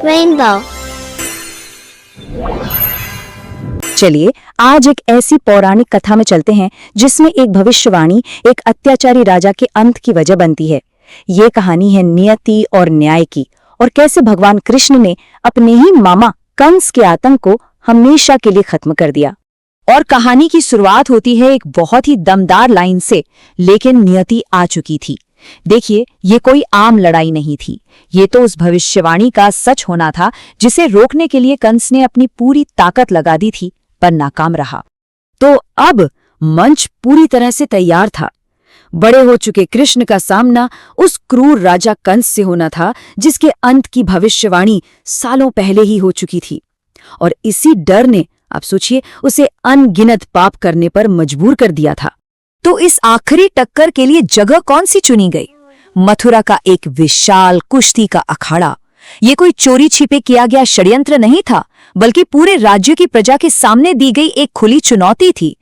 Rainbow। चलिए आज एक ऐसी पौराणिक कथा में चलते हैं जिसमें एक भविष्यवाणी एक अत्याचारी राजा के अंत की वजह बनती है। ये कहानी है नियति और न्याय की, और कैसे भगवान कृष्ण ने अपने ही मामा कंस के आतंक को हमेशा के लिए खत्म कर दिया। और कहानी की शुरुआत होती है एक बहुत ही दमदार लाइन से, लेकिन नियति आ चुकी थी। देखिए, ये कोई आम लड़ाई नहीं थी, ये तो उस भविष्यवाणी का सच होना था जिसे रोकने के लिए कंस ने अपनी पूरी ताकत लगा दी थी, पर नाकाम रहा। तो अब मंच पूरी तरह से तैयार था। बड़े हो चुके कृष्ण का सामना उस क्रूर राजा कंस से होना था जिसके अंत की भविष्यवाणी सालों पहले ही हो चुकी थी। और इसी डर ने, आप सोचिए, उसे अनगिनत पाप करने पर मजबूर कर दिया था। तो इस आखिरी टक्कर के लिए जगह कौन सी चुनी गई? मथुरा का एक विशाल कुश्ती का अखाड़ा। ये कोई चोरी छिपे किया गया षड्यंत्र नहीं था, बल्कि पूरे राज्य की प्रजा के सामने दी गई एक खुली चुनौती थी।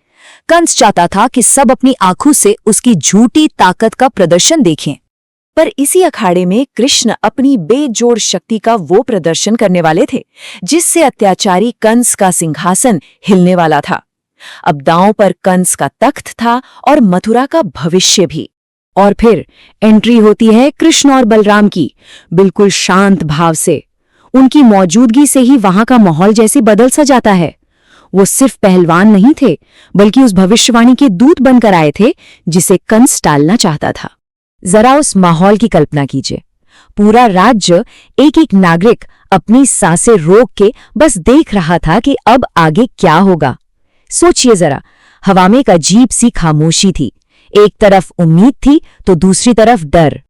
कंस चाहता था कि सब अपनी आंखों से उसकी झूठी ताकत का प्रदर्शन देखें। पर इसी अखाड़े में कृष्ण अपनी बेजोड़ शक्ति का वो प्रदर्शन करने वाले थे जिससे अत्याचारी कंस का सिंहासन हिलने वाला था। अब दांव पर कंस का तख्त था और मथुरा का भविष्य भी। और फिर एंट्री होती है कृष्ण और बलराम की, बिल्कुल शांत भाव से। उनकी मौजूदगी से ही वहां का माहौल जैसे बदल सा जाता है। वो सिर्फ पहलवान नहीं थे, बल्कि उस भविष्यवाणी के दूत बनकर आए थे जिसे कंस टालना चाहता था। जरा उस माहौल की कल्पना कीजिए। पूरा राज्य, एक एक नागरिक अपनी सांसें रोक के बस देख रहा था कि अब आगे क्या होगा। सोचिए जरा, हवा में एक अजीब सी खामोशी थी। एक तरफ उम्मीद थी तो दूसरी तरफ डर।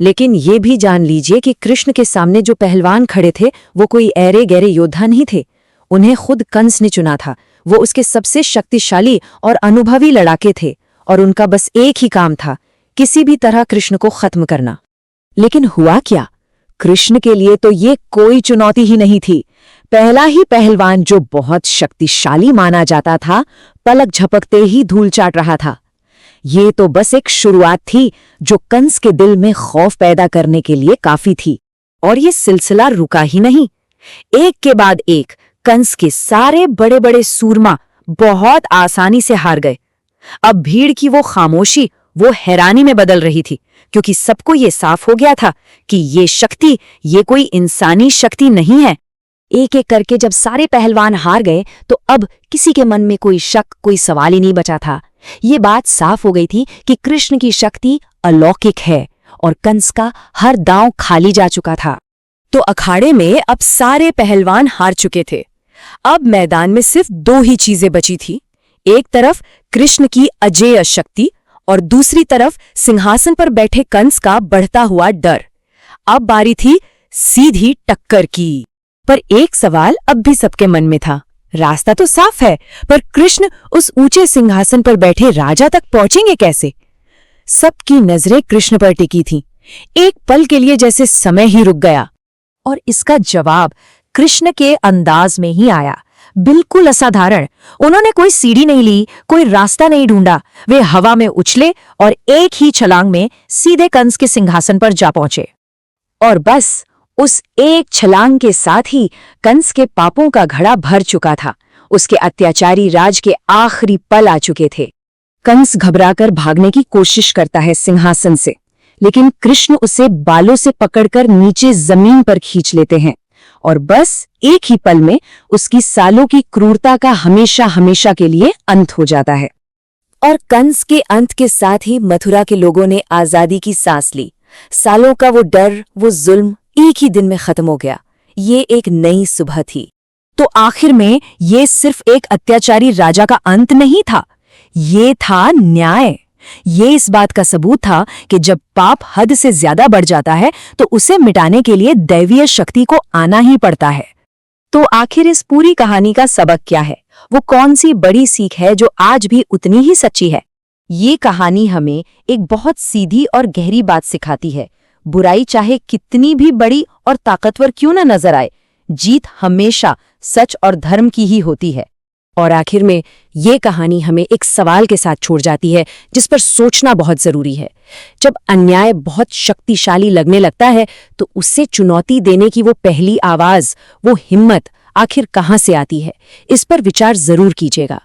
लेकिन ये भी जान लीजिए कि कृष्ण के सामने जो पहलवान खड़े थे वो कोई ऐरे गहरे योद्धा नहीं थे। उन्हें खुद कंस ने चुना था। वो उसके सबसे शक्तिशाली और अनुभवी लड़ाके थे, और उनका बस एक ही काम था, किसी भी तरह कृष्ण को खत्म करना। लेकिन हुआ क्या? कृष्ण के लिए तो ये कोई चुनौती ही नहीं थी। पहला ही पहलवान, जो बहुत शक्तिशाली माना जाता था, पलक झपकते ही धूल चाट रहा था। ये तो बस एक शुरुआत थी जो कंस के दिल में खौफ पैदा करने के लिए काफी थी। और ये सिलसिला रुका ही नहीं। एक के बाद एक कंस के सारे बड़े बड़े सूरमा बहुत आसानी से हार गए। अब भीड़ की वो खामोशी वो हैरानी में बदल रही थी, क्योंकि सबको ये साफ हो गया था कि ये शक्ति, ये कोई इंसानी शक्ति नहीं है। एक एक करके जब सारे पहलवान हार गए तो अब किसी के मन में कोई शक, कोई सवाल ही नहीं बचा था। ये बात साफ हो गई थी कि कृष्ण की शक्ति अलौकिक है और कंस का हर दांव खाली जा चुका था। तो अखाड़े में अब सारे पहलवान हार चुके थे। अब मैदान में सिर्फ दो ही चीजें बची थी। एक तरफ कृष्ण की अजेय शक्ति और दूसरी तरफ सिंहासन पर बैठे कंस का बढ़ता हुआ डर। अब बारी थी सीधी टक्कर की। पर एक सवाल अब भी सबके मन में था। रास्ता तो साफ है, पर कृष्ण उस ऊंचे सिंहासन पर बैठे राजा तक पहुंचेंगे कैसे? सबकी नजरें कृष्ण पर टिकी थीं। एक पल के लिए जैसे समय ही रुक गया। और इसका जवाब कृष्ण के अंदाज में ही आया, बिल्कुल असाधारण। उन्होंने कोई सीढ़ी नहीं ली, कोई रास्ता नहीं ढूंढा। वे हवा में उछले और एक ही छलांग में सीधे कंस के सिंहासन पर जा पहुंचे। और बस उस एक छलांग के साथ ही कंस के पापों का घड़ा भर चुका था। उसके अत्याचारी राज के आखिरी पल आ चुके थे। कंस घबराकर भागने की कोशिश करता है सिंहासन से, लेकिन कृष्ण उसे बालों से पकड़कर नीचे जमीन पर खींच लेते हैं। और बस एक ही पल में उसकी सालों की क्रूरता का हमेशा हमेशा के लिए अंत हो जाता है। और कंस के अंत के साथ ही मथुरा के लोगों ने आजादी की सांस ली। सालों का वो डर, वो जुल्म एक ही दिन में खत्म हो गया। ये एक नई सुबह थी। तो आखिर में ये सिर्फ एक अत्याचारी राजा का अंत नहीं था, ये था न्याय। ये इस बात का सबूत था कि जब पाप हद से ज्यादा बढ़ जाता है तो उसे मिटाने के लिए दैवीय शक्ति को आना ही पड़ता है। तो आखिर इस पूरी कहानी का सबक क्या है? वो कौन सी बड़ी सीख है जो आज भी उतनी ही सच्ची है? ये कहानी हमें एक बहुत सीधी और गहरी बात सिखाती है। बुराई चाहे कितनी भी बड़ी और ताकतवर क्यों न नजर आए, जीत हमेशा सच और धर्म की ही होती है। और आखिर में ये कहानी हमें एक सवाल के साथ छोड़ जाती है जिस पर सोचना बहुत जरूरी है। जब अन्याय बहुत शक्तिशाली लगने लगता है तो उससे चुनौती देने की वो पहली आवाज, वो हिम्मत आखिर कहाँ से आती है? इस पर विचार जरूर कीजिएगा।